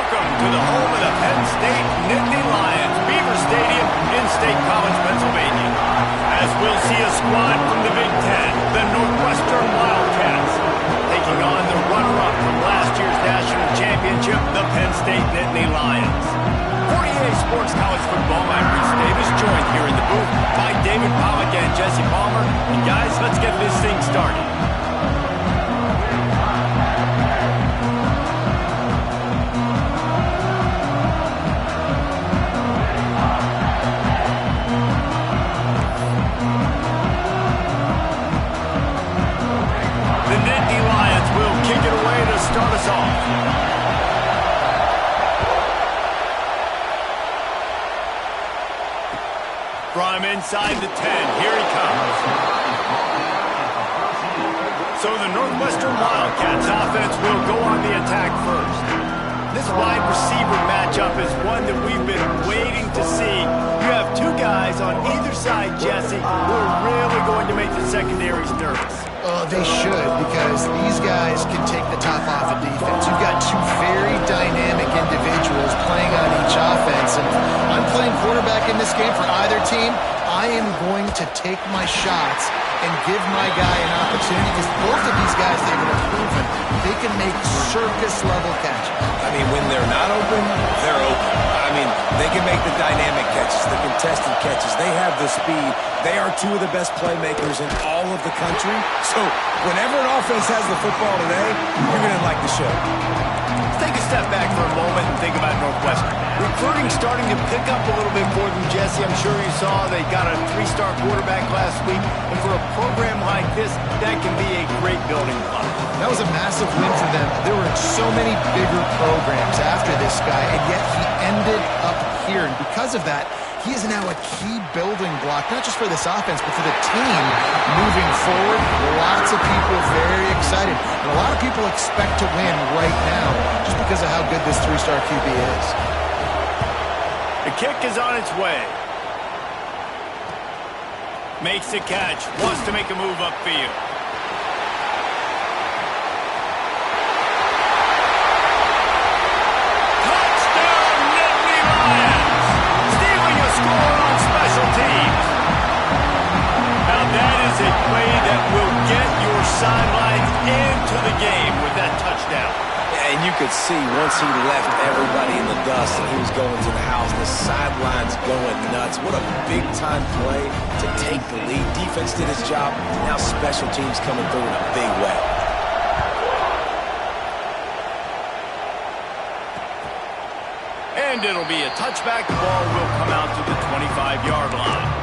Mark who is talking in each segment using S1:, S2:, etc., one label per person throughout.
S1: Welcome to the home of the Penn State Nittany Lions, Beaver Stadium in State College, Pennsylvania. As we'll see a squad from the Big Ten, the Northwestern Wildcats, taking on the runner-up from last year's national championship, the Penn State Nittany Lions. For EA Sports College Football, I'm Reese Davis, joined here in the booth by David Pollack and Jesse Palmer. And guys, let's get this thing started. Kick it away to start us off. From inside the 10, here he comes. So the Northwestern Wildcats offense will go on the attack first. This wide receiver matchup is one that we've been waiting to see. You have two guys on either side, Jesse, who are really going to make the secondaries nervous.
S2: They should, because these guys can take the top off of defense. You've got two very dynamic individuals playing on each offense, and I'm playing quarterback in this game for either team. I am going to take my shots and give my guy an opportunity, because both of these guys, they've been proven they can make circus-level catches.
S3: I mean, when they're not open, they're open. I mean, they can make the dynamic catches, the contested catches. They have the speed. They are two of the best playmakers in all of the country. So whenever an offense has the football today, you're going to like the show.
S1: Let's take a step back for a moment and think about Northwestern. Recruiting starting to pick up a little bit for them, Jesse. I'm sure you saw they got a 3-star quarterback last week. And for a program like this, that can be a great building block.
S2: That was a massive win for them. There were so many bigger programs after this guy, and yet he ended up here. And because of that, he is now a key building block, not just for this offense, but for the team moving forward. Lots of people very excited. And a lot of people expect to win right now just because of how good this 3-star QB is.
S1: The kick is on its way. Makes the catch. Wants to make a move upfield. A play that will get your sidelines into the game with that touchdown.
S3: And you could see once he left everybody in the dust and he was going to the house, the sidelines going nuts. What a big-time play to take the lead. Defense did his job. Now special teams coming through in a big way.
S1: And it'll be a touchback. The ball will come out to the 25-yard line.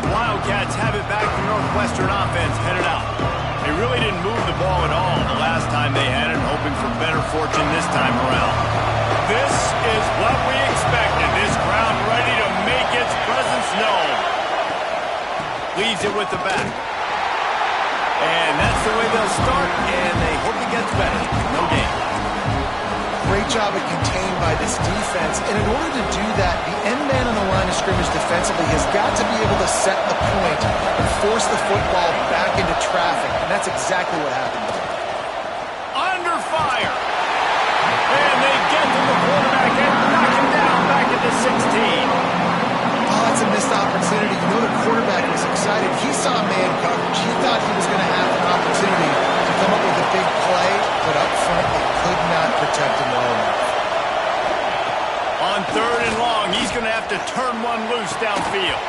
S1: Wildcats have it back. The Northwestern offense headed out. They really didn't move the ball at all the last time they had it, hoping for better fortune this time around. This is what we expected. This crowd ready to make its presence known. Leaves it with the back. And that's the way they'll start, and they hope it gets better. No gain.
S2: Great job at contained by this defense. And in order to do that, the end man on the line of scrimmage defensively has got to be able to set the point and force the football back into traffic. And that's exactly what happened.
S1: Under fire. And they get to the quarterback and knock him down back at the 16.
S2: Oh, that's a missed opportunity. You know the quarterback was excited. He saw man coverage. He thought he was going to have an opportunity to come up with a big play, but up front they could not protect him well enough.
S1: On 3rd and long, he's going to have to turn one loose downfield.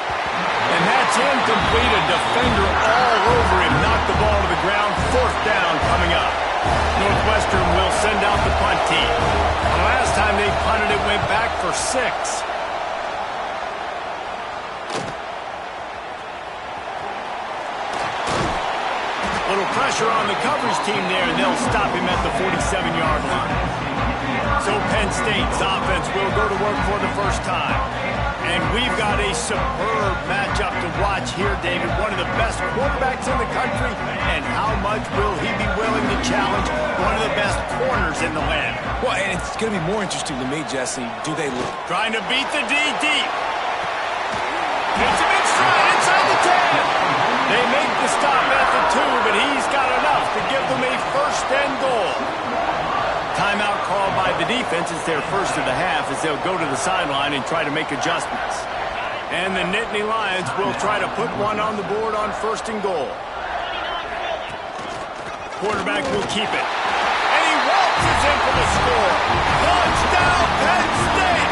S1: And that's incomplete. A defender all over him. Knocked the ball to the ground. 4th down coming up. Northwestern will send out the punt team. The last time they punted, it went back for 6. Little pressure on the coverage team there, and they'll stop him at the 47-yard line. So Penn State's offense will go to work for the first time. And we've got a superb matchup to watch here, David. One of the best quarterbacks in the country. And how much will he be willing to challenge one of the best corners in the land?
S3: Well, and it's going to be more interesting to me, Jesse. Do they look?
S1: Trying to beat the D deep. Hits him in stride inside the 10. They make the stop at the 2, but he's got enough to give them a 1st and goal. Timeout call call by the defense is their first of the half, as they'll go to the sideline and try to make adjustments. And the Nittany Lions will try to put one on the board on 1st and goal. Quarterback will keep it. And he waltzes in for the score. Touchdown, Penn State!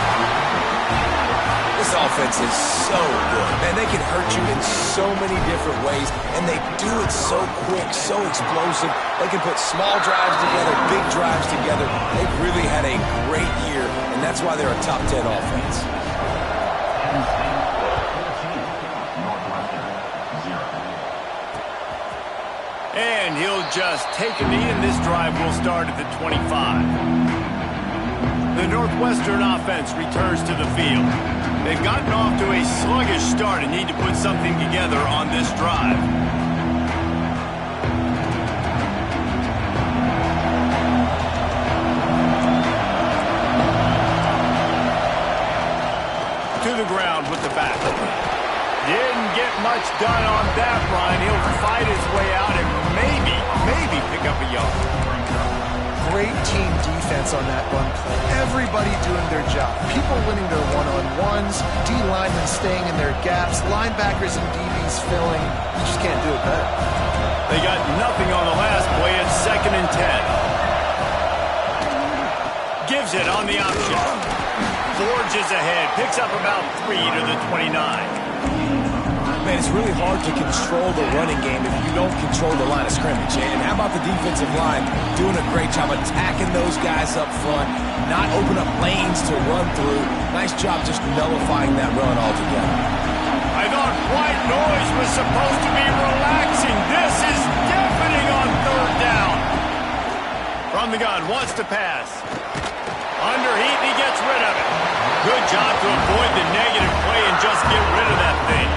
S3: This offense is so good. Man, they can hurt you in so many different ways, and they do it so quick, so explosive. They can put small drives together, big drives together. They've really had a great year, and that's why they're a top 10 offense.
S1: And he'll just take a knee, and this drive will start at the 25. The Northwestern offense returns to the field. They've gotten off to a sluggish start and need to put something together on this drive. To the ground with the back. Didn't get much done on that run. He'll fight his way out and maybe pick up a yard.
S2: Great team defense on that run play. Everybody doing their job. People winning their one-on-ones, D-linemen staying in their gaps, linebackers and DBs filling. You just can't do it better.
S1: They got nothing on the last play. It's 2nd and 10. Gives it on the option. Forges ahead. Picks up about 3 to the 29.
S3: Man, it's really hard to control the running game if you don't control the line of scrimmage. And how about the defensive line doing a great job attacking those guys up front, not open up lanes to run through. Nice job just nullifying that run altogether.
S1: I thought white noise was supposed to be relaxing. This is deafening on 3rd down. From the gun, wants to pass. Under heat, he gets rid of it. Good job to avoid the negative play and just get rid of that thing.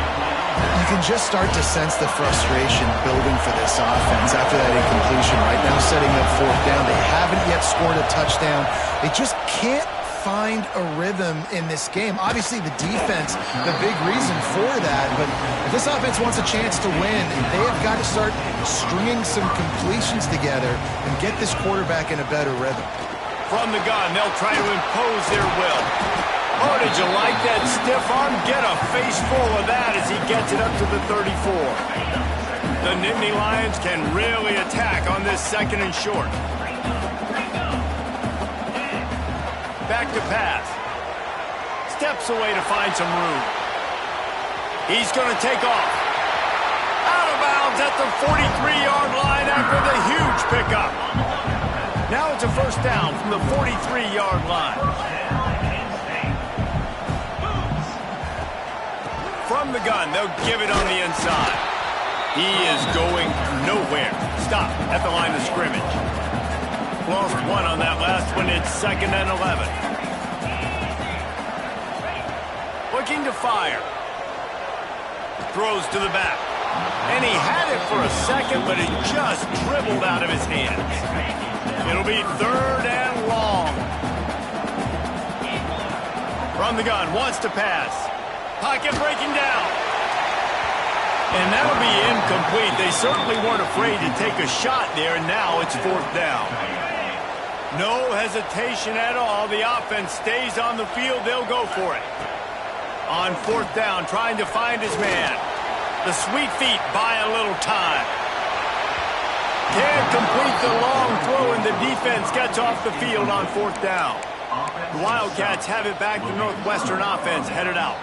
S2: You can just start to sense the frustration building for this offense after that incompletion. Right now setting up 4th down. They haven't yet scored a touchdown. They just can't find a rhythm in this game. Obviously the defense, the big reason for that, but if this offense wants a chance to win, they have got to start stringing some completions together and get this quarterback in a better rhythm.
S1: From the gun, they'll try to impose their will. Oh, did you like that stiff arm? Get a face full of that as he gets it up to the 34. The Nittany Lions can really attack on this 2nd and short. Back to pass. Steps away to find some room. He's going to take off. Out of bounds at the 43-yard line after the huge pickup. Now it's a 1st down from the 43-yard line. From the gun, they'll give it on the inside. He is going nowhere. Stop at the line of scrimmage. Lost 1 on that last one. It's 2nd and 11. Looking to fire. Throws to the back. And he had it for a second, but it just dribbled out of his hands. It'll be 3rd and long. From the gun, wants to pass. Pocket breaking down. And that'll be incomplete. They certainly weren't afraid to take a shot there, and now it's 4th down. No hesitation at all. The offense stays on the field. They'll go for it. On 4th down, trying to find his man. The sweet feet buy a little time. Can't complete the long throw, and the defense gets off the field on 4th down. The Wildcats have it back. The Northwestern offense headed out.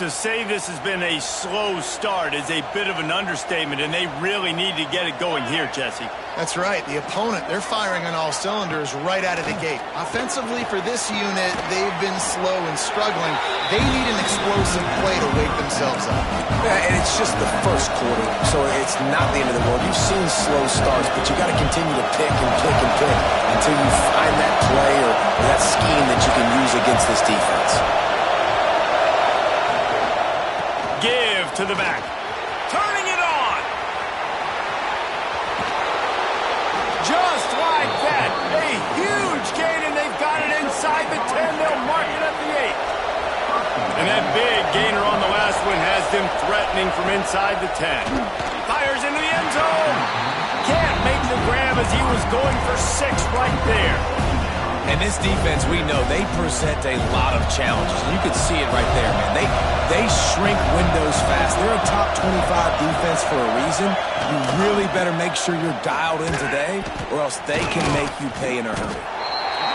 S1: To say this has been a slow start is a bit of an understatement, and they really need to get it going here, Jesse.
S2: That's right. The opponent, they're firing on all cylinders right out of the gate. Offensively for this unit, they've been slow and struggling. They need an explosive play to wake themselves up.
S3: Yeah, and it's just the first quarter, so it's not the end of the world. You've seen slow starts, but you got to continue to pick and pick and pick until you find that play or that scheme that you can use against this defense.
S1: Give to the back. Turning it on. Just like that. A huge gain, and they've got it inside the 10. They'll mark it at the 8. And that big gainer on the last one has them threatening from inside the 10. Fires into the end zone. Can't make the grab as he was going for 6 right there.
S3: And this defense, we know, they present a lot of challenges. You can see it right there, man. They shrink windows fast. They're a top 25 defense for a reason. You really better make sure you're dialed in today, or else they can make you pay in a hurry.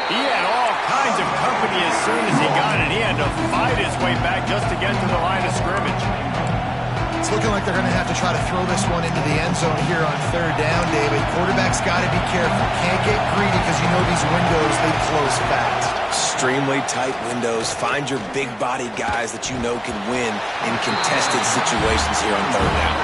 S1: He had all kinds of company as soon as he got it. He had to fight his way back just to get to the line of scrimmage.
S2: It's looking like they're going to have to try to throw this one into the end zone here on third down, David. Quarterback's got to be careful. Can't get greedy because you know these windows, they close fast.
S3: Extremely tight windows. Find your big body guys that you know can win in contested situations here on third down.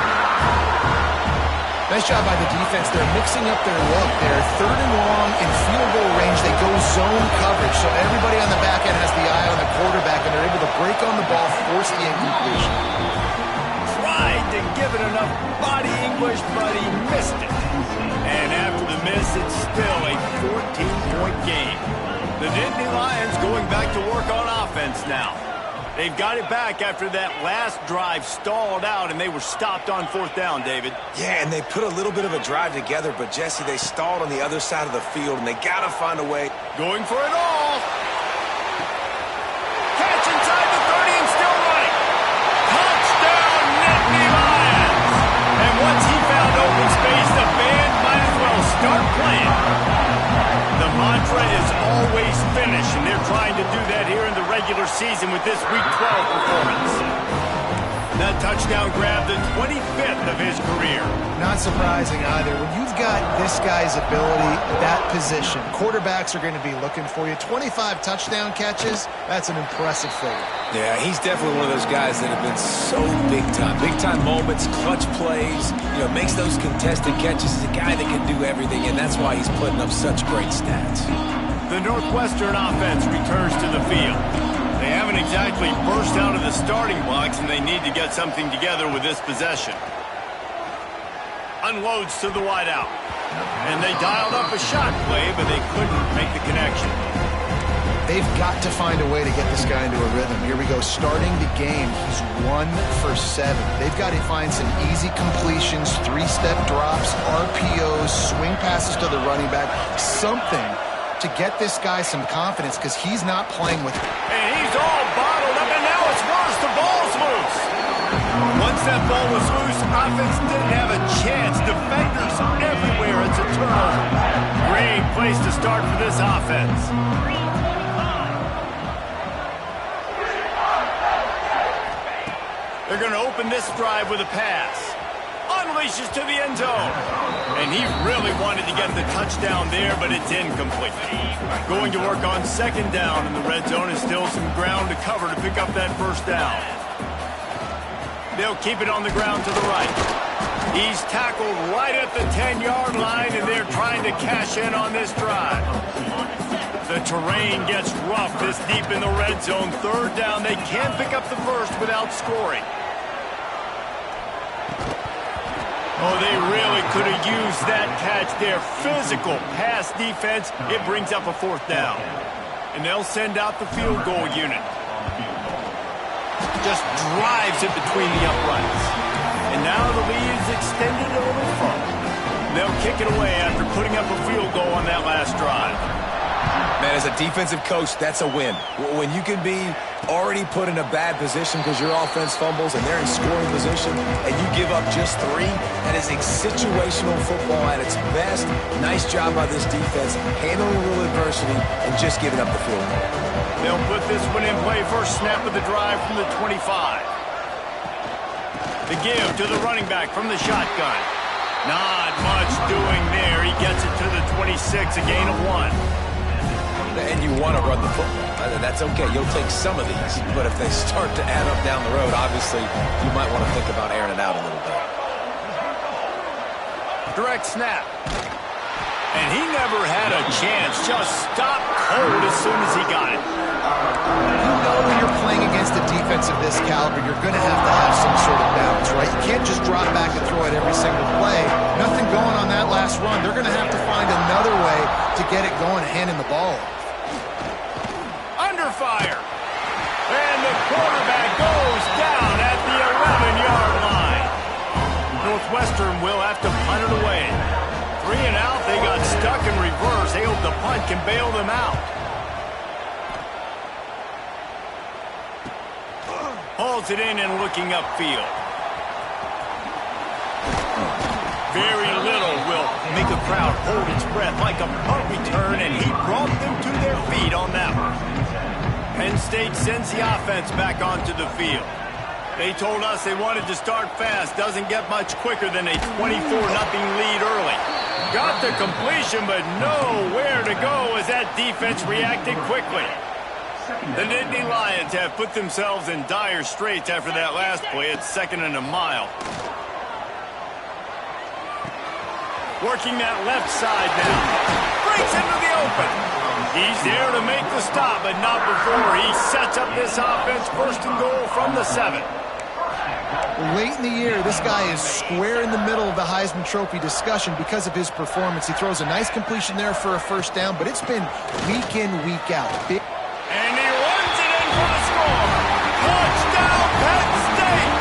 S2: Nice job by the defense. They're mixing up their look. They're third and long in field goal range. They go zone coverage, so everybody on the back end has the eye on the quarterback, and they're able to break on the ball, force the incompletion.
S1: Tried to give it enough body English, but he missed it. And after the miss, it's still a 14-point game. The Nittany Lions going back to work on offense now. They've got it back after that last drive stalled out, and they were stopped on fourth down, David.
S3: Yeah, and they put a little bit of a drive together, but, Jesse, they stalled on the other side of the field, and they got to find a way.
S1: Going for it all. Catch inside the 30 and still running. Touchdown, Nittany Lions. And once he found open space, the band might as well start playing. The mantra is always finish, and they're trying to do that here in the regular season with this Week 12 performance. That touchdown grabbed the 25th of his career.
S2: Not surprising either. When you've got this guy's ability, that position, quarterbacks are going to be looking for you. 25 touchdown catches, that's an impressive figure.
S3: Yeah, he's definitely one of those guys that have been so big time. Big time moments, clutch plays, makes those contested catches. He's a guy that can do everything, and that's why he's putting up such great stats.
S1: The Northwestern offense returns to the field. They haven't exactly burst out of the starting blocks, and they need to get something together with this possession. Unloads to the wideout. And they dialed up a shot play, but they couldn't make the connection.
S2: They've got to find a way to get this guy into a rhythm. Here we go. Starting the game, he's 1 for 7. They've got to find some easy completions, 3-step drops, RPOs, swing passes to the running back, something to get this guy some confidence because he's not playing with it.
S1: And he's all bottled up, and now it's worse. The ball's loose. Once that ball was loose, offense didn't have a chance. Defenders everywhere. It's a turnover. Great place to start for this offense. They're going to open this drive with a pass. Unleashes to the end zone. And he really wanted to get the touchdown there, but it's incomplete. Going to work on second down, and the red zone is still some ground to cover to pick up that first down. They'll keep it on the ground to the right. He's tackled right at the 10-yard line, and they're trying to cash in on this drive. The terrain gets rough this deep in the red zone. Third down, they can't pick up the first without scoring. Oh, they really could have used that catch there. Physical pass defense. It brings up a fourth down. And they'll send out the field goal unit. Just drives it between the uprights. And now the lead is extended a little further. They'll kick it away after putting up a field goal on that last drive.
S3: Man, as a defensive coach, that's a win. When you can be already put in a bad position because your offense fumbles and they're in scoring position and you give up just 3, that is a situational football at its best. Nice job by this defense, handling a little adversity and just giving up the field goal.
S1: They'll put this one in play. First snap of the drive from the 25. The give to the running back from the shotgun. Not much doing there. He gets it to the 26, a gain of 1.
S3: And you want to run the football. That's okay. You'll take some of these. But if they start to add up down the road, obviously, you might want to think about airing it out a little bit.
S1: Direct snap. And he never had a chance. Just stopped cold as soon as he got it.
S2: You know when you're playing against a defense of this caliber, you're going to have some sort of balance, right? You can't just drop back and throw it every single play. Nothing going on that last run. They're going to have to find another way to get it going, handing the ball off.
S1: Under fire. And the quarterback goes down at the 11-yard line. Northwestern will have to punt it away. 3 and out. They got stuck in reverse. They hope the punt can bail them out. hauls it in and looking upfield. Very little will make a crowd hold its breath like a punt return, and he brought them to their feet on that one. Penn State sends the offense back onto the field. They told us they wanted to start fast. Doesn't get much quicker than a 24-0 lead early. Got the completion, but nowhere to go as that defense reacted quickly. The Nittany Lions have put themselves in dire straits after that last play. It's 2nd and a mile. Working that left side now. Breaks into the open. He's there to make the stop, but not before he sets up this offense 1st and goal from the 7.
S2: Late in the year, this guy is square in the middle of the Heisman Trophy discussion because of his performance. He throws a nice completion there for a 1st down, but it's been week in, week out.
S1: And he runs it in for the score. Touchdown, Penn State!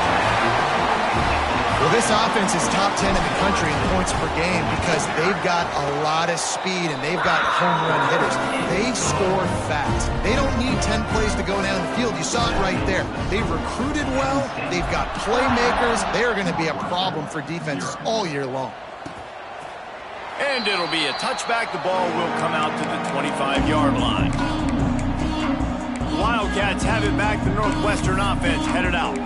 S2: Well, this offense is top 10 in the country in points per game because they've got a lot of speed and they've got home run hitters. They score fast. They don't need 10 plays to go down the field. You saw it right there. They've recruited well. They've got playmakers. They are going to be a problem for defenses all year long.
S1: And it'll be a touchback. The ball will come out to the 25-yard line. Wildcats have it back. The Northwestern offense headed out.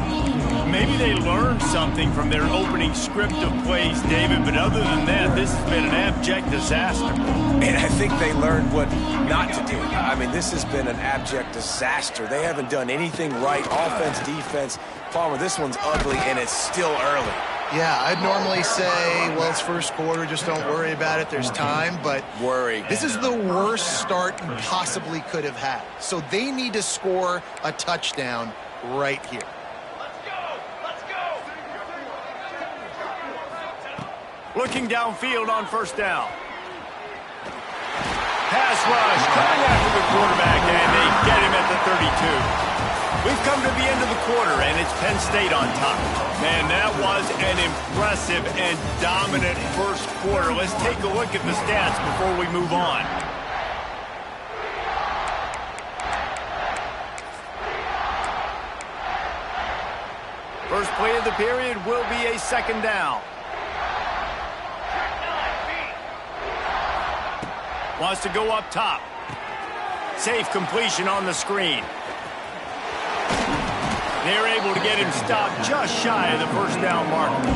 S1: Maybe they learned something from their opening script of plays, David, but other than that, this has been an abject disaster.
S3: And I think they learned what not to do. I mean, this has been an abject disaster. They haven't done anything right. Offense, defense. Palmer, this one's ugly, and it's still early.
S2: Yeah, I'd normally say, well, it's 1st quarter, just don't worry about it, there's time, but this is the worst start you possibly could have had. So they need to score a touchdown right here.
S1: Looking downfield on 1st down. Pass rush coming after the quarterback, and they get him at the 32. We've come to the end of the quarter, and it's Penn State on top. Man, that was an impressive and dominant 1st quarter. Let's take a look at the stats before we move on. First play of the period will be a 2nd down. Wants to go up top. Safe completion on the screen. They're able to get him stopped just shy of the 1st down marker.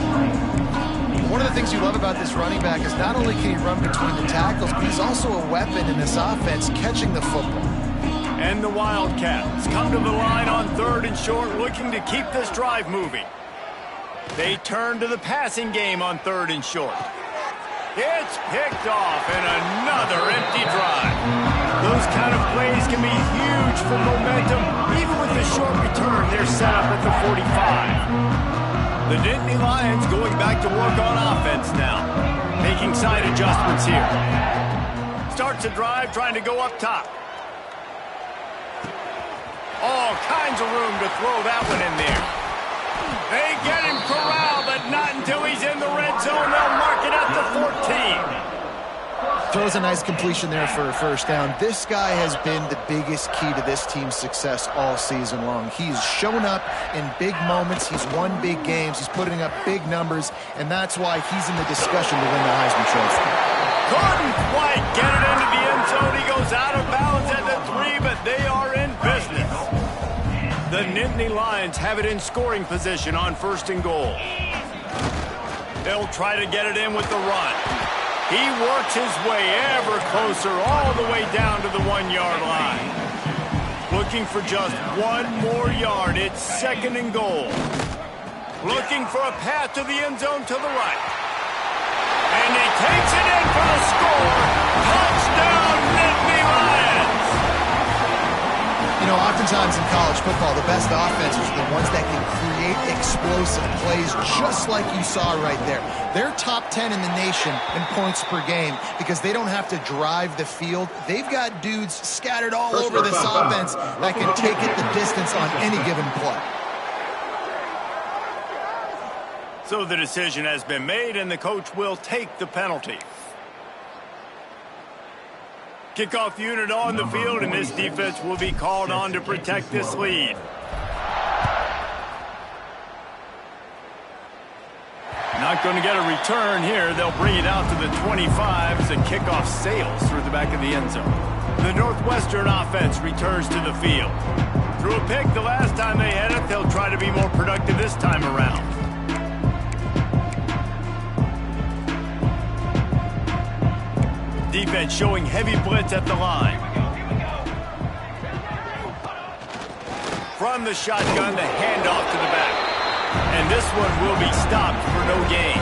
S2: One of the things you love about this running back is not only can he run between the tackles, but he's also a weapon in this offense catching the football.
S1: And the Wildcats come to the line on 3rd and short, looking to keep this drive moving. They turn to the passing game on 3rd and short. It's picked off, and another empty drive. Those kind of plays can be huge for momentum. Even with the short return, they're set up at the 45. The Nittany Lions going back to work on offense now. Making side adjustments here. Starts a drive, trying to go up top. All kinds of room to throw that one in there. They get him corralled, but not until he's in the red zone. They'll mark it at the 14.
S2: Throws a nice completion there for a 1st down. This guy has been the biggest key to this team's success all season long. He's shown up in big moments. He's won big games. He's putting up big numbers, and that's why he's in the discussion to win the Heisman Trophy.
S1: Couldn't quite get it into the end zone. He goes out of bounds at the 3, but they are in business. The Nittany Lions have it in scoring position on 1st and goal. They'll try to get it in with the run. He works his way ever closer all the way down to the 1-yard line. Looking for just 1 more yard. It's 2nd and goal. Looking for a path to the end zone to the right. And he takes it in for the score. Touchdown, Nittany Lions!
S2: You know, oftentimes in college football, the best offenses are the ones that can create explosive plays just like you saw right there. They're top 10 in the nation in points per game because they don't have to drive the field. They've got dudes scattered all over this offense that can take it the distance on any given play.
S1: So the decision has been made, and the coach will take the penalty. Kickoff unit on the field, and this defense will be called on to protect this lead. going to get a return here. They'll bring it out to the 25 as the kickoff sails through the back of the end zone. The Northwestern offense returns to the field. Threw a pick the last time they had it. They'll try to be more productive this time around. Defense showing heavy blitz at the line. From the shotgun, the handoff to the back. And this one will be stopped for no gain.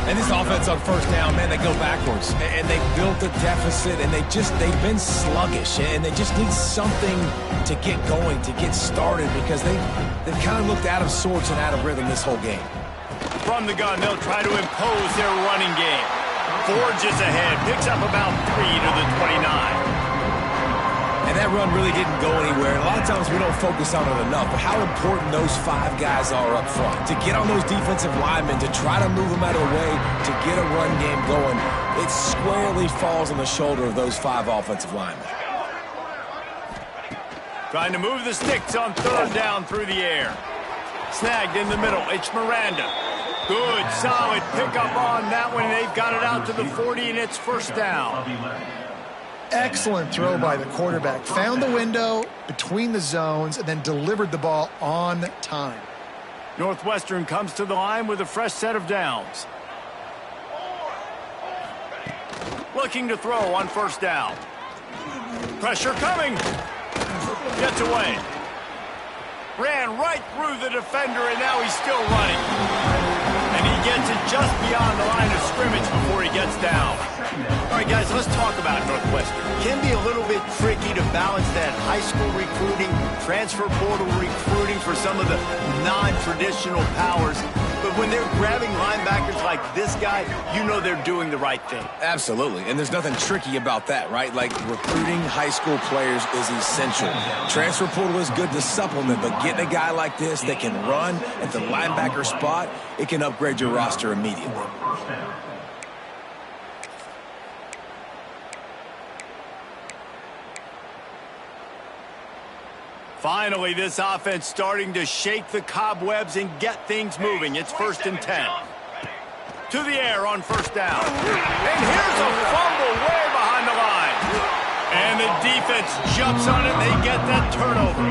S3: And this offense on first down, man, they go backwards. And they built a deficit, and they've been sluggish. And they just need something to get going, to get started, because they've kind of looked out of sorts and out of rhythm this whole game.
S1: From the gun, they'll try to impose their running game. Forges ahead, picks up about 3 to the 29.
S3: And that run really didn't go anywhere. And a lot of times we don't focus on it enough, but how important those 5 guys are up front. To get on those defensive linemen, to try to move them out of the way, to get a run game going, it squarely falls on the shoulder of those 5 offensive linemen.
S1: Trying to move the sticks on third down through the air. Snagged in the middle, it's Miranda. Good, solid pickup on that one. They've got it out to the 40, and it's first down.
S2: Excellent throw by the quarterback. Found the window between the zones and then delivered the ball on time.
S1: Northwestern comes to the line with a fresh set of downs. Looking to throw on first down. Pressure coming. Gets away. Ran right through the defender, and now he's still running. And he gets it just beyond the line of scrimmage before he gets down. All right, guys, let's talk about Northwestern. It can be a little bit tricky to balance that high school recruiting, transfer portal recruiting for some of the non-traditional powers. But when they're grabbing linebackers like this guy, you know they're doing the right thing.
S3: Absolutely, and there's nothing tricky about that, right? Like, recruiting high school players is essential. Transfer portal is good to supplement, but getting a guy like this that can run at the linebacker spot, it can upgrade your roster immediately.
S1: Finally, this offense starting to shake the cobwebs and get things moving. It's 1st and 10. To the air on first down. And here's a fumble way behind the line. And the defense jumps on it. They get that turnover.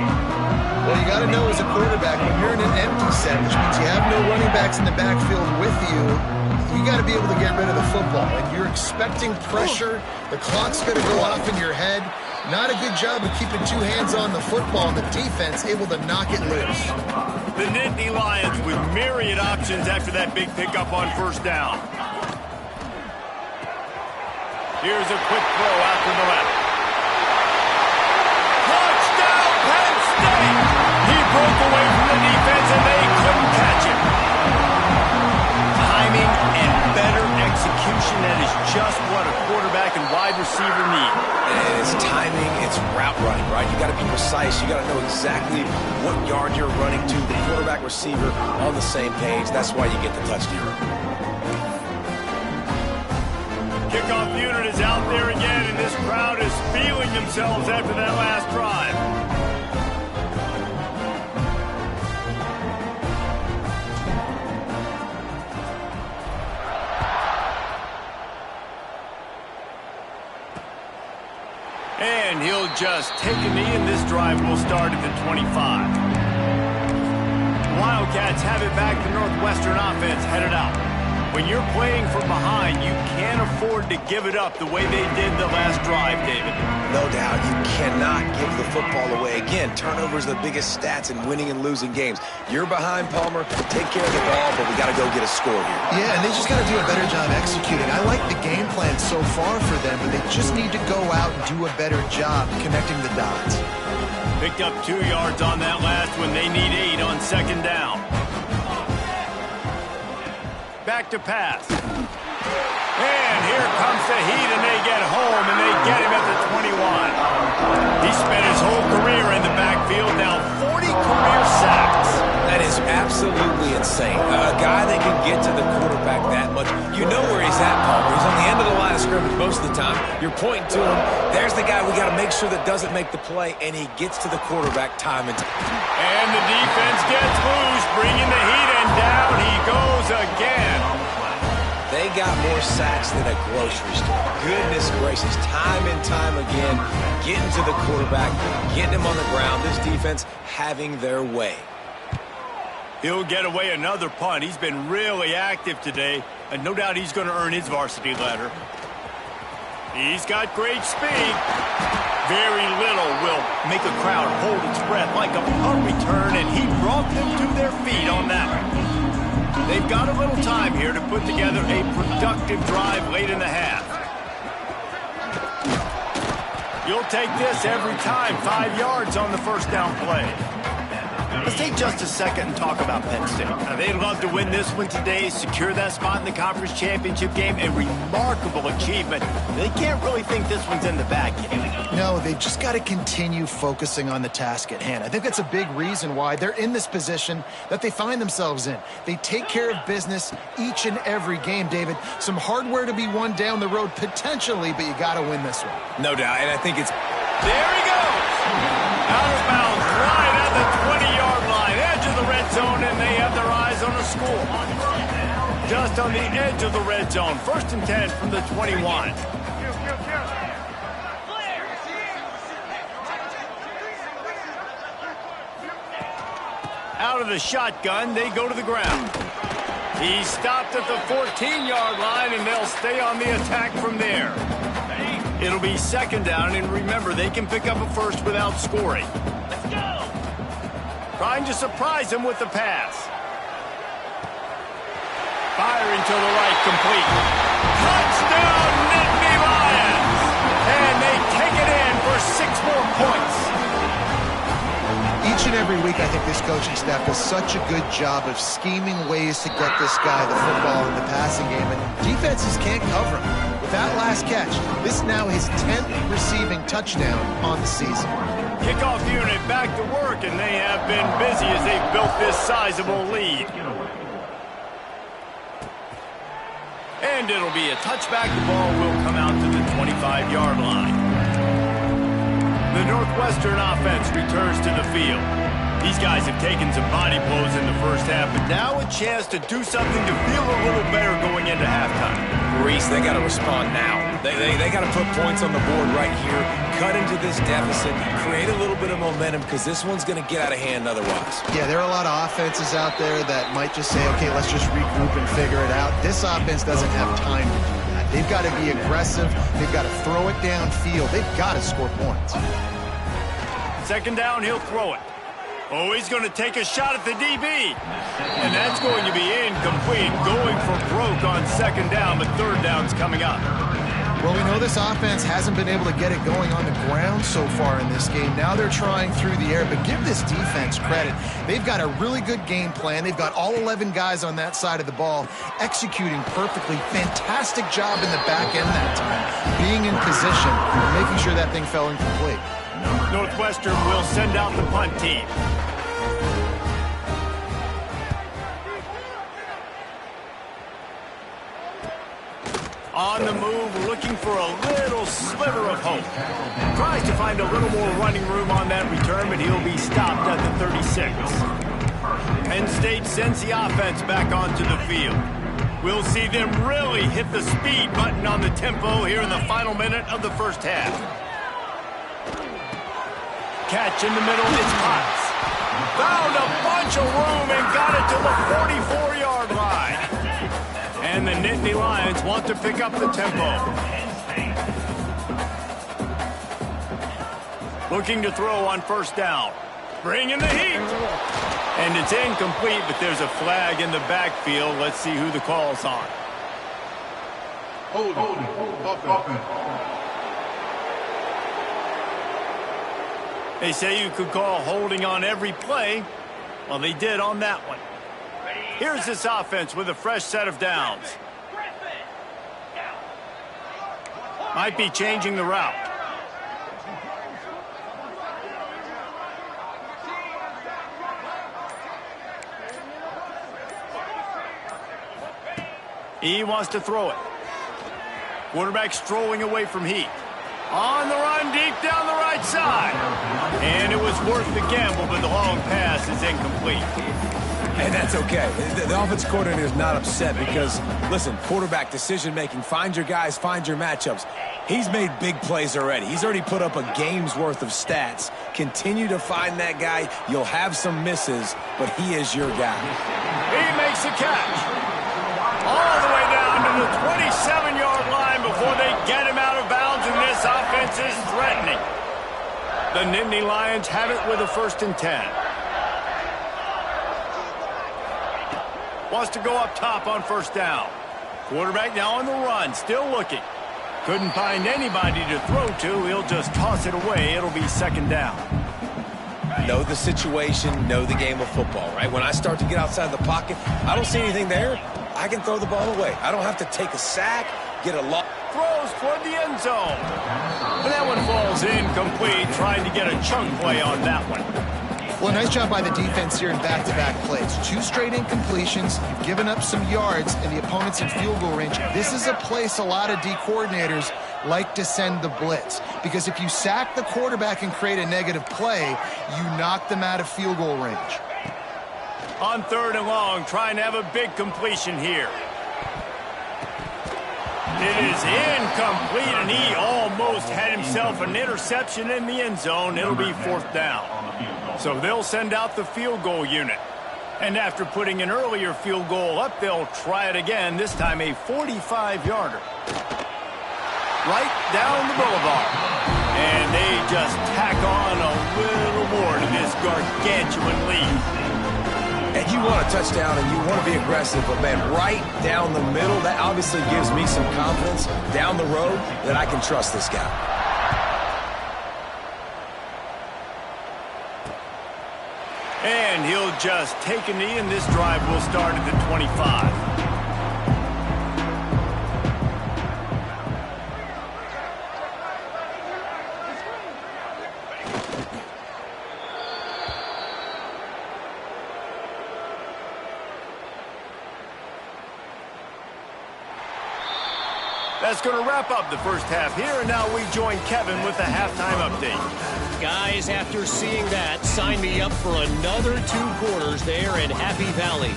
S2: Well, you got to know as a quarterback, when you're in an empty set, which means you have no running backs in the backfield with you, you got to be able to get rid of the football. And you're expecting pressure. The clock's going to go off in your head. Not a good job of keeping 2 hands on the football, and the defense able to knock it loose.
S1: The Nittany Lions with myriad options after that big pickup on first down. Here's a quick throw out to the left. Touchdown, Penn State! He broke away from the defense, and they couldn't catch him. Timing and better execution, that is just what a quarterback and wide receiver need.
S3: And it's timing, it's route running, right? You got to be precise. You got to know exactly what yard you're running to. The quarterback, receiver on the same page. That's why you get the touchdown.
S1: Kickoff unit is out there again, and this crowd is feeling themselves after that last drive. And he'll just take a knee, and this drive will start at the 25. Wildcats have it back. The Northwestern offense headed out. When you're playing from behind, you can't afford to give it up the way they did the last drive, David.
S3: No doubt. You cannot give the football away. Again, turnovers are the biggest stats in winning and losing games. You're behind, Palmer. Take care of the ball, but we got to go get a score here.
S2: Yeah, and they just got to do a better job executing. I like the game plan so far for them, but they just need to go out and do a better job connecting the dots.
S1: Picked up 2 yards on that last one. They need 8 on second down. Back to pass. And here comes the heat, and they get home, and they get him at the 21. He spent his whole career in the backfield, now 40 career sacks.
S3: That is absolutely insane. A guy that can get to the quarterback that much. You know where he's at, Palmer. He's on the end of the line of scrimmage. most of the time. You're pointing to him. There's the guy we got to make sure that doesn't make the play, and he gets to the quarterback time and time.
S1: And the defense gets loose, bringing the heat, and down he goes again.
S3: They got more sacks than a grocery store. Goodness gracious, time and time again, getting to the quarterback, getting him on the ground. This defense having their way.
S1: He'll get away another punt. He's been really active today, and no doubt he's going to earn his varsity letter. He's got great speed. Very little will make a crowd hold its breath like a punt return, and he brought them to their feet on that one. They've got a little time here to put together a productive drive late in the half. You'll take this every time. 5 yards on the first down play. Let's take just a second and talk about Penn State. Now, they'd love to win this one today, secure that spot in the conference championship game, a remarkable achievement. They can't really think this one's in the bag yet.
S2: No, they've just got to continue focusing on the task at hand. I think that's a big reason why they're in this position that they find themselves in. They take care of business each and every game, David. Some hardware to be won down the road, potentially, but you got to win this one.
S3: No doubt, and I think it's...
S1: There he goes! Out of bounds, right at the 20-yard line, edge of the red zone, and they have their eyes on a score. Just on the edge of the red zone, 1st and 10 from the 21. Out of the shotgun, they go to the ground. He stopped at the 14-yard line, and they'll stay on the attack from there. It'll be 2nd down, and remember, they can pick up a first without scoring. Let's go! Trying to surprise him with the pass. Firing to the right, complete. Touchdown, Nittany Lions! And they take it in for 6 more points.
S2: Each and every week, I think this coaching staff does such a good job of scheming ways to get this guy the football in the passing game, and defenses can't cover him. With that last catch, this is now his 10th receiving touchdown on the season.
S1: Kickoff unit back to work, and they have been busy as they've built this sizable lead. And it'll be a touchback. The ball will come out to the 25-yard line. The Northwestern offense returns to the field. These guys have taken some body blows in the first half, but now a chance to do something to feel a little better going into halftime.
S3: Reese, they got to respond now. They got to put points on the board right here, cut into this deficit, create a little bit of momentum, because this one's going to get out of hand otherwise.
S2: Yeah, there are a lot of offenses out there that might just say, okay, let's just regroup and figure it out. This offense doesn't have time to do that. They've got to be aggressive. They've got to throw it downfield. They've got to score points.
S1: 2nd down, he'll throw it. Oh, he's going to take a shot at the DB. And that's going to be incomplete. Going for broke on 2nd down, but 3rd down's coming up.
S2: Well, we know this offense hasn't been able to get it going on the ground so far in this game. Now they're trying through the air, but give this defense credit. They've got a really good game plan. They've got all 11 guys on that side of the ball executing perfectly. Fantastic job in the back end that time, being in position, making sure that thing fell incomplete.
S1: Northwestern will send out the punt team. On the move, looking for a little sliver of hope. Tries to find a little more running room on that return, but he'll be stopped at the 36. Penn State sends the offense back onto the field. We'll see them really hit the speed button on the tempo here in the final minute of the first half. Catch in the middle, it's Potts. Found a bunch of room and got it to the 44-yard line. And the Nittany Lions want to pick up the tempo. Looking to throw on 1st down. Bring in the heat. And it's incomplete, but there's a flag in the backfield. Let's see who the call's on.
S4: Holding.
S1: They say you could call holding on every play. Well, they did on that one. Here's this offense with a fresh set of downs. Might be changing the route. He wants to throw it. Quarterback strolling away from heat. On the run, deep down the right side. And it was worth the gamble, but the long pass is incomplete.
S3: And that's okay. The offense coordinator is not upset because, listen, quarterback decision-making, find your guys, find your matchups. He's made big plays already. He's already put up a game's worth of stats. Continue to find that guy. You'll have some misses, but he is your guy.
S1: He makes the catch. All the way down to the 27-yard line before they get him out of bounds, and this offense is threatening. The Nittany Lions have it with a 1st and 10. Wants to go up top on 1st down. Quarterback now on the run, still looking. Couldn't find anybody to throw to. He'll just toss it away. It'll be 2nd down.
S3: Know the situation, know the game of football, right? When I start to get outside the pocket, I don't see anything there, I can throw the ball away. I don't have to take a sack, get a loss.
S1: Throws toward the end zone. But that one falls incomplete. Trying to get a chunk play on that one.
S2: Well, nice job by the defense here in back-to-back plays. 2 straight incompletions. You've given up some yards, and the opponent's in field goal range. This is a place a lot of D coordinators like to send the blitz, because if you sack the quarterback and create a negative play, you knock them out of field goal range.
S1: On 3rd and long, trying to have a big completion here. It is incomplete, and he almost had himself an interception in the end zone. It'll be 4th down. So they'll send out the field goal unit. And after putting an earlier field goal up, they'll try it again, this time a 45-yarder. Right down the boulevard. And they just tack on a little more to this gargantuan lead.
S3: And you want a touchdown and you want to be aggressive, but man, right down the middle, that obviously gives me some confidence down the road that I can trust this guy.
S1: And he'll just take a knee, and this drive will start at the 25. That's going to wrap up the first half here, and now we join Kevin with the halftime update.
S4: Guys, after seeing that, sign me up for another 2 quarters there in Happy Valley.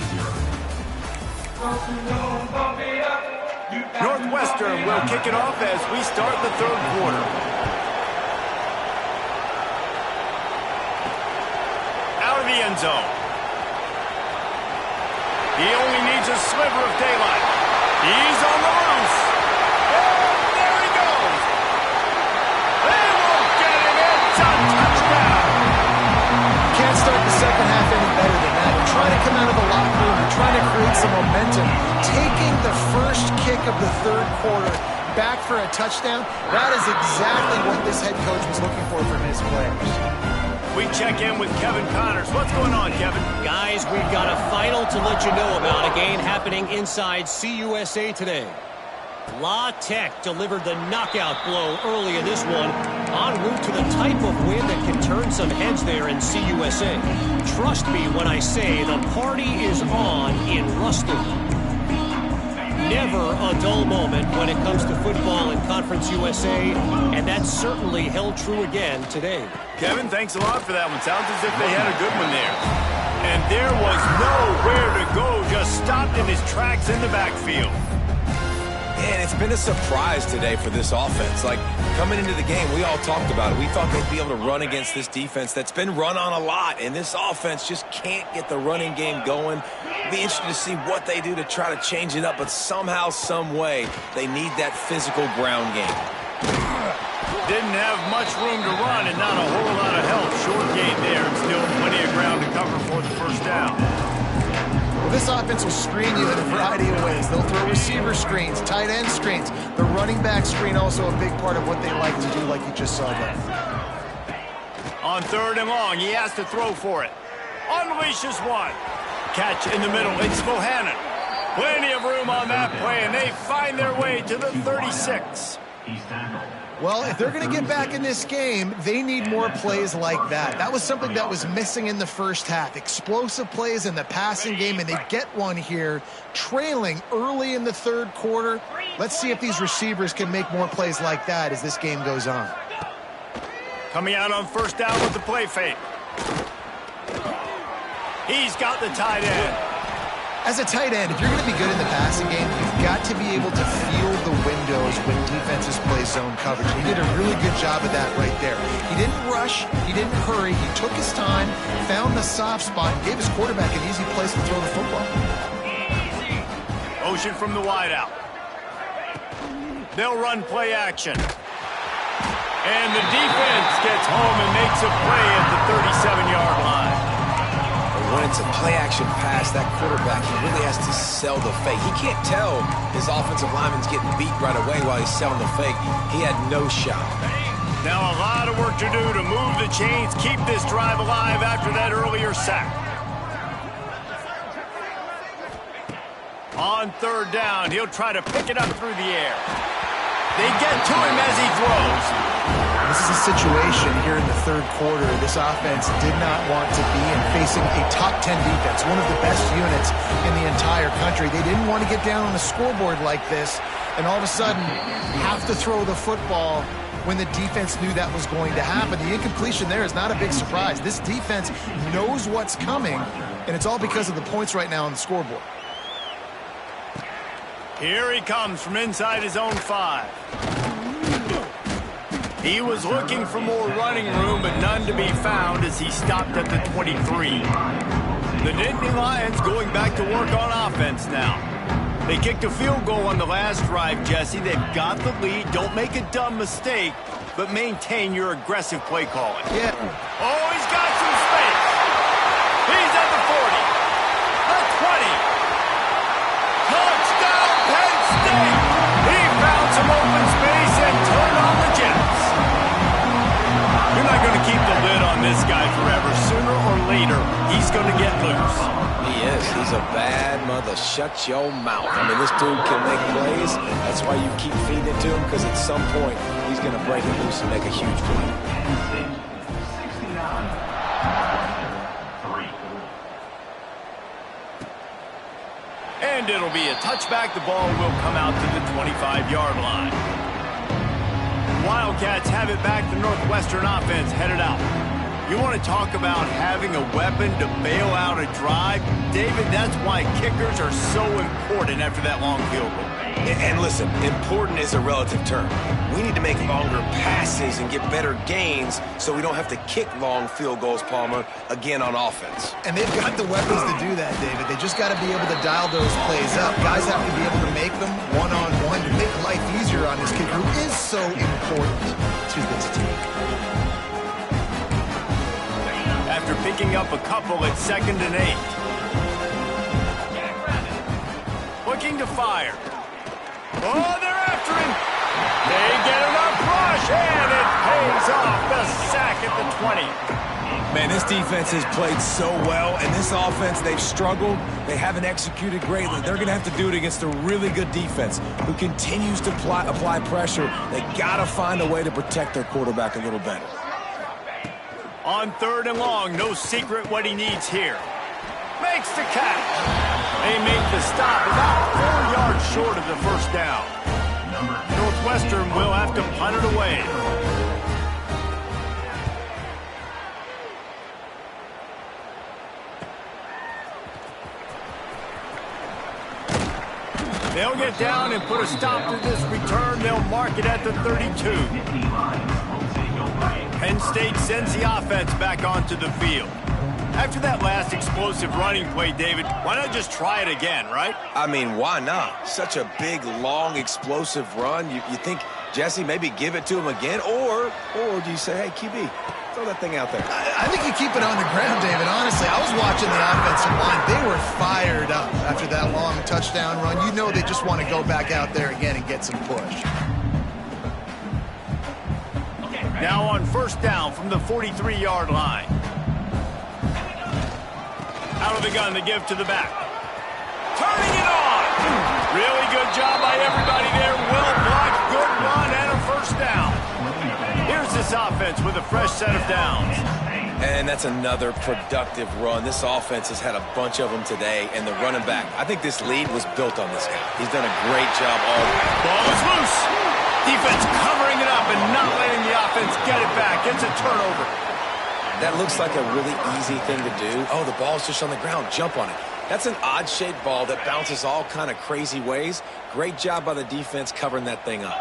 S1: Northwestern will kick it off as we start the 3rd quarter. Out of the end zone. He only needs a sliver of daylight. He's on the loose. There he goes. They won't get him. It's a touchdown.
S2: Can't start the second half any better than that. They're trying to come out of the locker room. They're trying to create some momentum. Taking the first kick of the 3rd quarter back for a touchdown, that is exactly what this head coach was looking for from his players.
S1: We check in with Kevin Connors. What's going on, Kevin?
S4: Guys, we've got a final to let you know about, a game happening inside CUSA today. La Tech delivered the knockout blow early in this one, en route to the type of win that can turn some heads there in CUSA. Trust me when I say the party is on in Ruston. Never a dull moment when it comes to football in Conference USA, and that's certainly held true again today.
S1: Kevin, thanks a lot for that one. Sounds as if they had a good one there. And there was nowhere to go, just stopped in his tracks in the backfield.
S3: And it's been a surprise today for this offense. Like, coming into the game, we all talked about it. We thought they'd be able to run against this defense that's been run on a lot, and this offense just can't get the running game going. Be interested to see what they do to try to change it up, but somehow, some way, they need that physical ground game.
S1: Didn't have much room to run and not a whole lot of help. Short gain there, and still plenty of ground to cover for the 1st down.
S2: Well, this offense will screen you in a variety of ways. They'll throw receiver screens, tight end screens. The running back screen also a big part of what they like to do, like you just saw there.
S1: On 3rd and long, he has to throw for it. Unleashes one. Catch in the middle. It's Bohannon. Plenty of room on that play, and they find their way to the 36.
S2: Well, if they're going to get back in this game, they need more plays like that. That was something that was missing in the first half. Explosive plays in the passing game, and they get one here, trailing early in the 3rd quarter. Let's see if these receivers can make more plays like that as this game goes on.
S1: Coming out on first down with the play fake. He's got the tight end.
S2: As a tight end, if you're going to be good in the passing game, you've got to be able to feel the windows when defenses play zone coverage. He did a really good job of that right there. He didn't rush. He didn't hurry. He took his time, found the soft spot, and gave his quarterback an easy place to throw the football.
S1: Motion from the wideout. They'll run play action. And the defense gets home and makes a play at the 37-yard line.
S3: When it's a play-action pass, that quarterback, he really has to sell the fake. He can't tell his offensive lineman's getting beat right away while he's selling the fake. He had no shot.
S1: Now a lot of work to do to move the chains, keep this drive alive after that earlier sack. On third down, he'll try to pick it up through the air. They get to him as he throws.
S2: This is a situation here in the third quarter this offense did not want to be in, facing a top 10 defense, one of the best units in the entire country. They didn't want to get down on a scoreboard like this and all of a sudden have to throw the football when the defense knew that was going to happen. The incompletion there is not a big surprise. This defense knows what's coming, and it's all because of the points right now on the scoreboard.
S1: Here he comes from inside his own 5. He was looking for more running room, but none to be found as he stopped at the 23. The Nittany Lions going back to work on offense now. They kicked a field goal on the last drive, Jesse. They've got the lead. Don't make a dumb mistake, but maintain your aggressive play calling.
S2: Yeah.
S1: Oh, he's got some space. He's at the 40. The 20. Touchdown, Penn State. He found some open space and turned on the Jets. You're not going to keep the lid on this guy forever. Sooner or later, he's going to get loose.
S3: He is. He's a bad mother. Shut your mouth. I mean, this dude can make plays. That's why you keep feeding it to him, because at some point, he's going to break it loose and make a huge play.
S1: And it'll be a touchback. The ball will come out to the 25-yard line. Wildcats have it back. The Northwestern offense headed out. You want to talk about having a weapon to bail out a drive? David, that's why kickers are so important after that long field goal.
S3: And listen, important is a relative term. We need to make longer passes and get better gains so we don't have to kick long field goals, Palmer, again on offense.
S2: And they've got the weapons to do that, David. They just got to be able to dial those plays up. Guys have to be able to make them one-on-one to make life easier on this kicker who is so important to this team.
S1: After picking up a couple at 2nd and 8. Looking to fire. Oh, they're after him. They get enough rush, and it pays off. The sack at the 20.
S3: Man, this defense has played so well, and this offense, they've struggled. They haven't executed greatly. They're going to have to do it against a really good defense who continues to apply pressure. They got to find a way to protect their quarterback a little better.
S1: On 3rd and long, no secret what he needs here. Makes the catch. They make the stop about 4 yards short of the first down. Northwestern will have to punt it away. They'll get down and put a stop to this return. They'll mark it at the 32. Penn State sends the offense back onto the field. After that last explosive running play, David, why not just try it again, right?
S3: I mean, why not? Such a big, long, explosive run. You think, Jesse, maybe give it to him again? Or do you say, hey, QB, throw that thing out there?
S2: I think you keep it on the ground, David. Honestly, I was watching the offensive line. They were fired up after that long touchdown run. You know they just want to go back out there again and get some push.
S1: Now on first down from the 43-yard line. Out of the gun, the give to the back. Turning it on. Really good job by everybody there. Well blocked, good run, and a first down. Here's this offense with a fresh set of downs.
S3: And that's another productive run. This offense has had a bunch of them today, and the running back, I think this lead was built on this guy. He's done a great job all the way.
S1: Ball is loose. Defense covering it up and not letting the offense get it back. It's a turnover.
S3: That looks like a really easy thing to do. Oh, the ball's just on the ground. Jump on it. That's an odd-shaped ball that bounces all kind of crazy ways. Great job by the defense covering that thing up.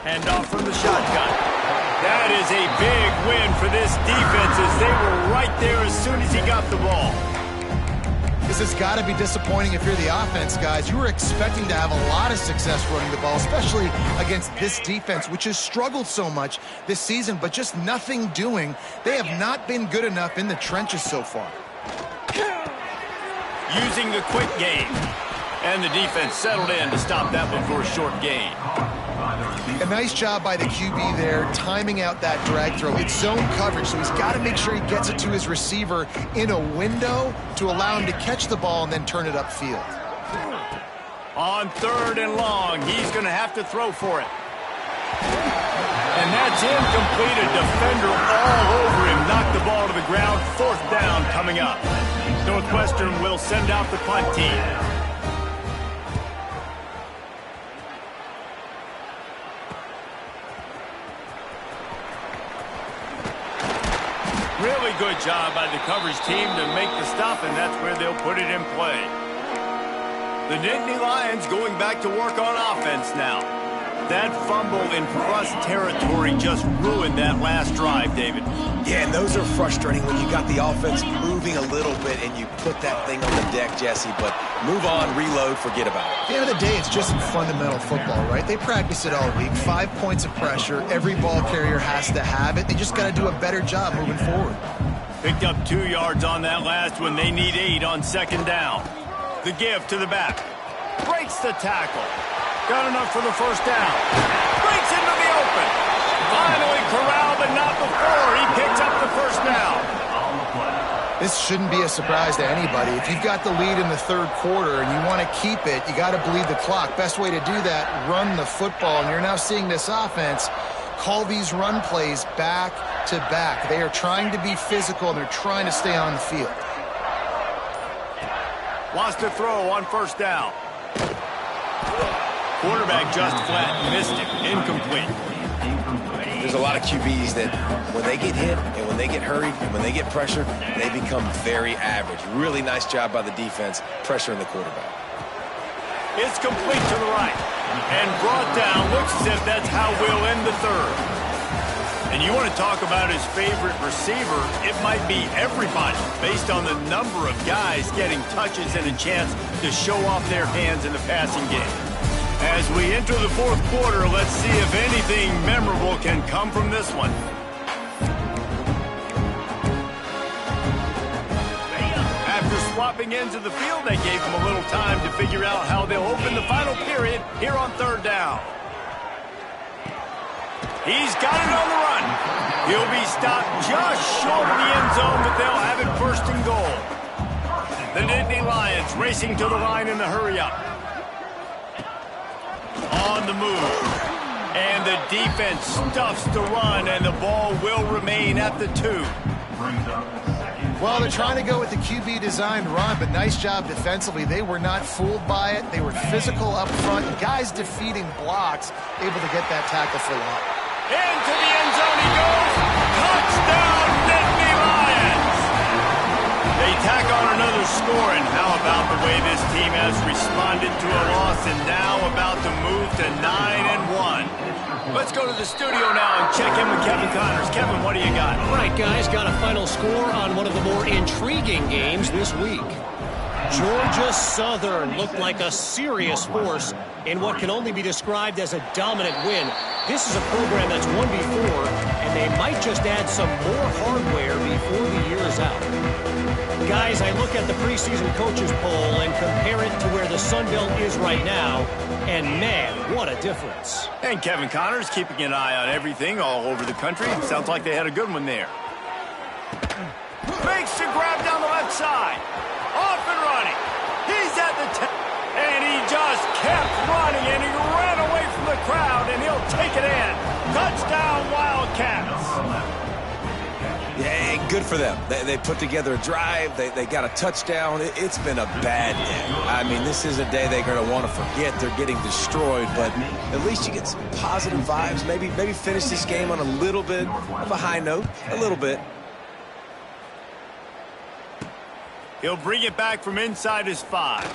S1: Handoff from the shotgun. That is a big win for this defense as they were right there as soon as he got the ball.
S2: This has got to be disappointing if you're the offense, guys. You were expecting to have a lot of success running the ball, especially against this defense, which has struggled so much this season, but just nothing doing. They have not been good enough in the trenches so far.
S1: Using the quick game. And the defense settled in to stop that one for a short gain.
S2: A nice job by the QB there, timing out that drag throw. It's zone coverage, so he's got to make sure he gets it to his receiver in a window to allow him to catch the ball and then turn it upfield.
S1: On 3rd and long, he's going to have to throw for it. And that's incomplete. A defender all over him. Knocked the ball to the ground. 4th down coming up. Northwestern will send out the punt team. Really good job by the coverage team to make the stop, and that's where they'll put it in play. The Nittany Lions going back to work on offense now. That fumble in plus territory just ruined that last drive, David.
S3: Yeah, and those are frustrating when you got the offense moving a little bit and you put that thing on the deck, Jesse, but move on, reload, forget about it.
S2: At the end of the day, it's just fundamental football, right? They practice it all week. 5 points of pressure. Every ball carrier has to have it. They just got to do a better job moving forward.
S1: Picked up 2 yards on that last one. They need 8 on 2nd down. The give to the back. Breaks the tackle. Got enough for the 1st down. Breaks into the open. Finally corralled, but not before. He picks up the 1st down.
S2: This shouldn't be a surprise to anybody. If you've got the lead in the 3rd quarter and you want to keep it, you got to bleed the clock. Best way to do that, run the football. And you're now seeing this offense call these run plays back to back. They are trying to be physical, and they're trying to stay on the field.
S1: Wants to throw on 1st down. Quarterback just flat missed it. Incomplete.
S3: There's a lot of QBs that when they get hit and when they get hurried and when they get pressured, they become very average. Really nice job by the defense pressuring the quarterback.
S1: It's complete to the right. And brought down. Looks as if that's how we'll end the 3rd. And you want to talk about his favorite receiver, it might be everybody based on the number of guys getting touches and a chance to show off their hands in the passing game. As we enter the 4th quarter, let's see if anything memorable can come from this one. After swapping ends of the field, they gave them a little time to figure out how they'll open the final period here on 3rd down. He's got it on the run. He'll be stopped just short of the end zone, but they'll have it 1st and goal. The Nittany Lions racing to the line in the hurry-up. On the move. And the defense stuffs the run, and the ball will remain at the 2.
S2: Well, they're trying to go with the QB-designed run, but nice job defensively. They were not fooled by it. They were physical up front. Guys defeating blocks, able to get that tackle for loss.
S1: Into the end zone he goes. Touchdown, Nittany Lions! They tack on another score, and how about the way this team has responded to a loss and now about to move to 9-1. Let's go to the studio now and check in with Kevin Connors. Kevin, what do you got?
S4: All right, guys, got a final score on one of the more intriguing games this week. Georgia Southern looked like a serious force in what can only be described as a dominant win. This is a program that's won before, and they might just add some more hardware before the year is out. Guys, I look at the preseason coaches poll and compare it to where the Sun Belt is right now, and man, what a difference.
S1: And Kevin Connors keeping an eye on everything all over the country. Sounds like they had a good one there. Makes the grab down the left side. Off and running. He's at the 10. And he just kept running, and he ran away from the crowd, and he'll take it in. Touchdown, Wildcats.
S3: Yeah, good for them. They put together a drive. They got a touchdown. It's been a bad day. I mean, this is a day they're going to want to forget. They're getting destroyed, but at least you get some positive vibes. Maybe finish this game on a little bit of a high note. A little bit.
S1: He'll bring it back from inside his 5.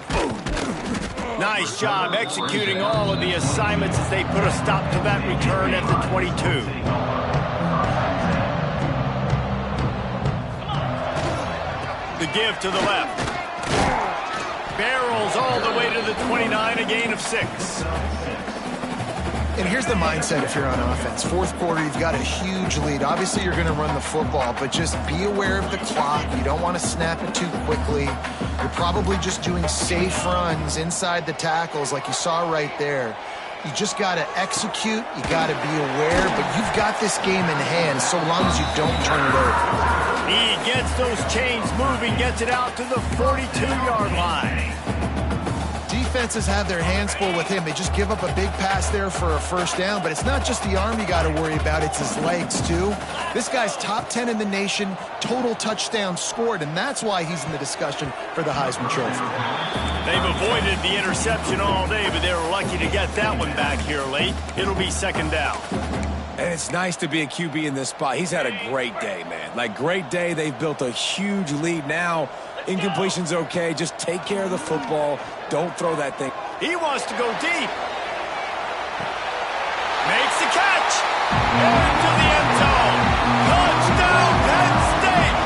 S1: Nice job executing all of the assignments as they put a stop to that return at the 22. The give to the left. Barrels all the way to the 29, a gain of 6.
S2: And here's the mindset if you're on offense. Fourth quarter, you've got a huge lead. Obviously, you're going to run the football, but just be aware of the clock. You don't want to snap it too quickly. You're probably just doing safe runs inside the tackles like you saw right there. You just got to execute. You got to be aware, but you've got this game in hand so long as you don't turn it over.
S1: He gets those chains moving, gets it out to the 42-yard line.
S2: Defenses have their hands full with him. They just give up a big pass there for a first down, but it's not just the arm you got to worry about, it's his legs too. This guy's top 10 in the nation, total touchdowns scored, and that's why he's in the discussion for the Heisman Trophy.
S1: They've avoided the interception all day, but they were lucky to get that one back here late. It'll be second down.
S3: And it's nice to be a QB in this spot. He's had a great day, man. Like, great day. They've built a huge lead now. Incompletion's okay. Just take care of the football. Don't throw that thing.
S1: He wants to go deep. Makes the catch. Into the end zone. Touchdown, Penn State.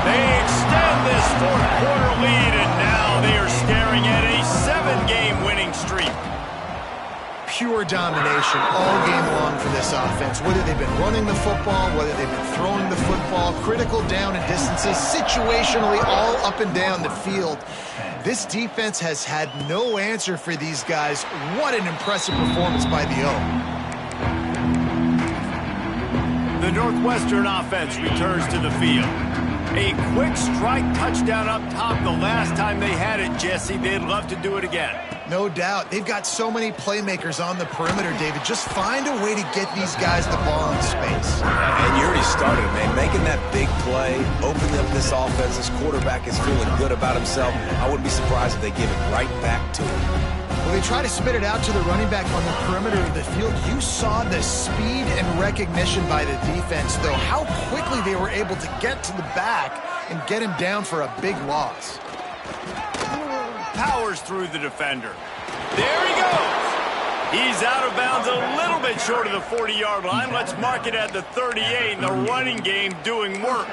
S1: They extend this fourth quarter lead, and now they are staring at a 7-game winning streak.
S2: Pure domination all game long for this offense. Whether they've been running the football, whether they've been throwing the football, critical down and distances, situationally all up and down the field. This defense has had no answer for these guys. What an impressive performance by the O.
S1: The Northwestern offense returns to the field. A quick strike touchdown up top the last time they had it, Jesse. They'd love to do it again.
S2: No doubt. They've got so many playmakers on the perimeter, David. Just find a way to get these guys the ball in space.
S3: And you already started, man. Making that big play, opening up this offense. This quarterback is feeling good about himself. I wouldn't be surprised if they give it right back to him.
S2: Well, they try to spit it out to the running back on the perimeter of the field. You saw the speed and recognition by the defense, though. How quickly they were able to get to the back and get him down for a big loss.
S1: Powers through the defender. There he goes. He's out of bounds a little bit short of the 40-yard line. Let's mark it at the 38, and the running game doing work.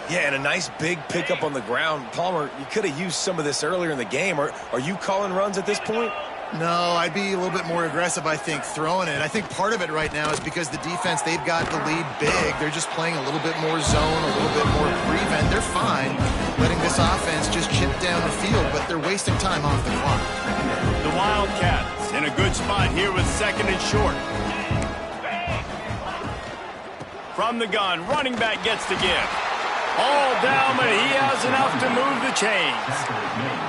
S3: Yeah, and a nice big pickup on the ground. Palmer, you could have used some of this earlier in the game. Are you calling runs at this point?
S2: No, I'd be a little bit more aggressive, I think, throwing it. I think part of it right now is because the defense, they've got the lead big. They're just playing a little bit more zone, a little bit more prevent. They're fine letting this offense just chip down the field, but they're wasting time off the clock.
S1: The Wildcats in a good spot here with second and short. From the gun, running back gets the give. All down, but he has enough to move the chains.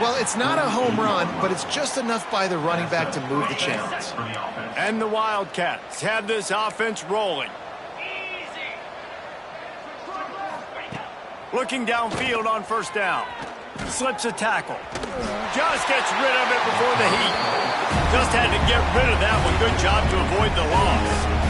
S2: Well, it's not a home run, but it's just enough by the running back to move the chains.
S1: And the Wildcats have this offense rolling. Looking downfield on first down. Slips a tackle. Just gets rid of it before the heat. Just had to get rid of that one. Good job to avoid the loss.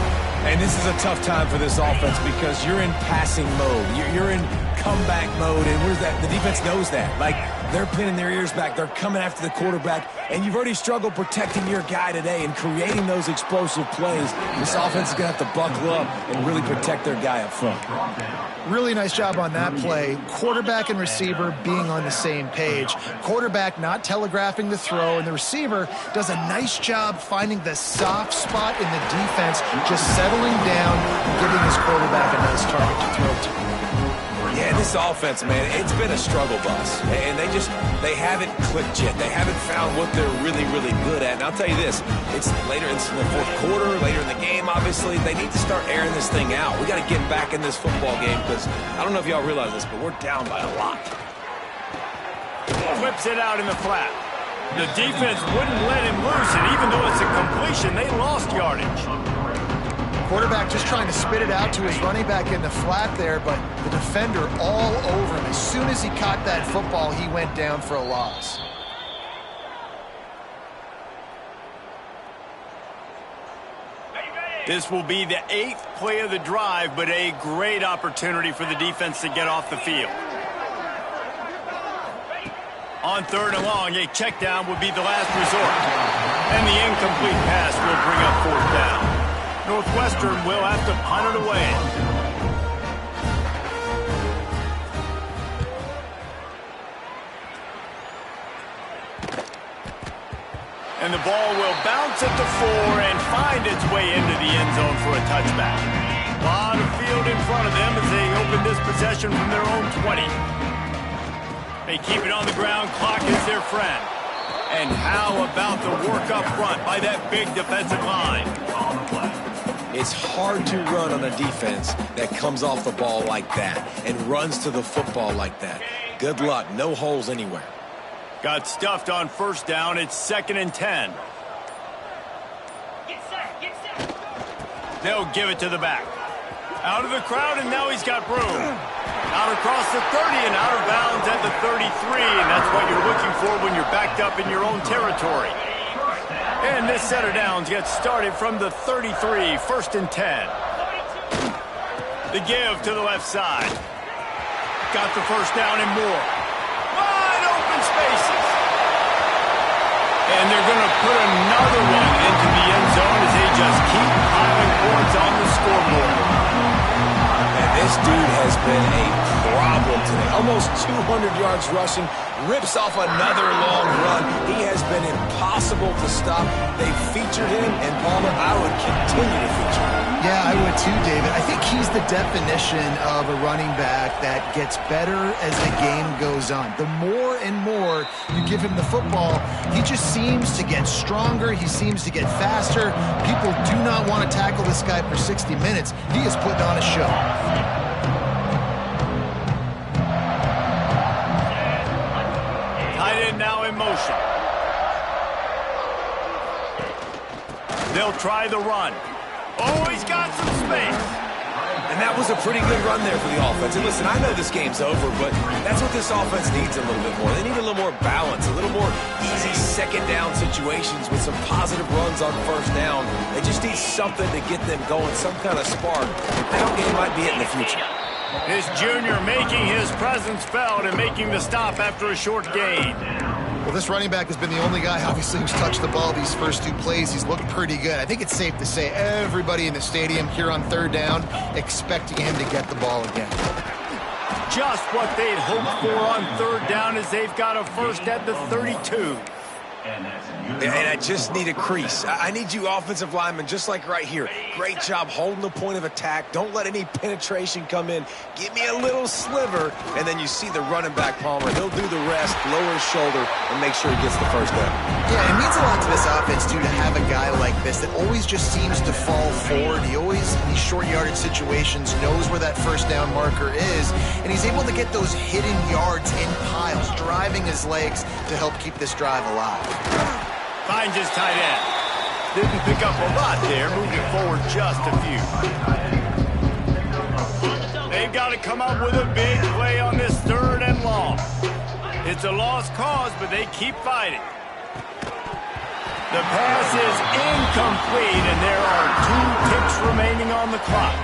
S3: And this is a tough time for this offense because you're in passing mode. You're in comeback mode, and where's that? The defense knows that. Like, they're pinning their ears back. They're coming after the quarterback, and you've already struggled protecting your guy today and creating those explosive plays. This offense is going to have to buckle up and really protect their guy up front.
S2: Really nice job on that play. Quarterback and receiver being on the same page. Quarterback not telegraphing the throw, and the receiver does a nice job finding the soft spot in the defense, just settling down and giving his quarterback a nice target to throw to.
S3: Yeah, this offense, man, it's been a struggle bus. And they haven't clicked yet. They haven't found what they're really, really good at. And I'll tell you this, it's later in the fourth quarter, later in the game, obviously. They need to start airing this thing out. We got to get back in this football game because I don't know if y'all realize this, but we're down by a lot.
S1: Whips it out in the flat. The defense wouldn't let him loose, and even though it's a completion, they lost yardage.
S2: Quarterback just trying to spit it out to his running back in the flat there, but the defender all over him. As soon as he caught that football, he went down for a loss.
S1: This will be the 8th play of the drive, but a great opportunity for the defense to get off the field. On 3rd and long, a check down would be the last resort. And the incomplete pass will bring up 4th down. Northwestern will have to punt it away. And the ball will bounce at the 4 and find its way into the end zone for a touchback. A lot of field in front of them as they open this possession from their own 20. They keep it on the ground. Clock is their friend. And how about the work up front by that big defensive line?
S3: It's hard to run on a defense that comes off the ball like that and runs to the football like that. Good luck. No holes anywhere.
S1: Got stuffed on 1st down. It's 2nd and 10. They'll give it to the back. Out of the crowd, and now he's got room. Out across the 30 and out of bounds at the 33, and that's what you're looking for when you're backed up in your own territory. And this set of downs gets started from the 33, 1st and 10. The give to the left side. Got the 1st down and more. Wide open spaces. And they're going to put another one into the end zone as they just keep piling points on the scoreboard.
S3: And this dude has been a problem today. Almost 200 yards rushing. Rips off another long run. He has been impossible to stop. They featured him, and Palmer, I would continue to feature him.
S2: Yeah, I would too, David. I think he's the definition of a running back that gets better as the game goes on. The more and more you give him the football, he just seems to get stronger. He seems to get faster. People do not want to tackle this guy for 60 minutes. He is putting on a show.
S1: Now in motion. They'll try the run. Oh, he's got some space.
S3: And that was a pretty good run there for the offense. And listen, I know this game's over, but that's what this offense needs a little bit more. They need a little more balance, a little more easy 2nd down situations with some positive runs on 1st down. They just need something to get them going, some kind of spark. I don't think it might be it in the future.
S1: This junior making his presence felt and making the stop after a short gain.
S2: Well, this running back has been the only guy, obviously, who's touched the ball these first 2 plays. He's looked pretty good. I think it's safe to say everybody in the stadium here on 3rd down expecting him to get the ball again.
S1: Just what they'd hoped for on 3rd down as they've got a 1st at the 32.
S3: And I just need a crease. I need you offensive linemen, just like right here. Great job holding the point of attack. Don't let any penetration come in. Give me a little sliver, and then you see the running back, Palmer. He'll do the rest, lower his shoulder, and make sure he gets the 1st down.
S2: Yeah, it means a lot to this offense, too, to have a guy like this that always just seems to fall forward. He always, in these short yardage situations, knows where that 1st down marker is, and he's able to get those hidden yards in piles, driving his legs to help keep this drive alive.
S1: Finds his tight end. Didn't pick up a lot there, moving forward just a few. They've got to come up with a big play on this 3rd and long. It's a lost cause, but they keep fighting. The pass is incomplete, and there are 2 ticks remaining on the clock.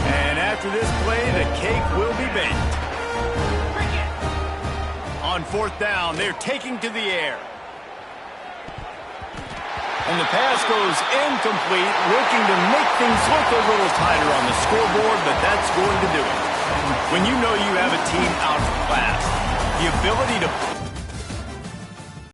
S1: And after this play, the cake will be baked. On 4th down, they're taking to the air. And the pass goes incomplete, looking to make things look a little tighter on the scoreboard, but that's going to do it. When you know you have a team outclassed, the ability to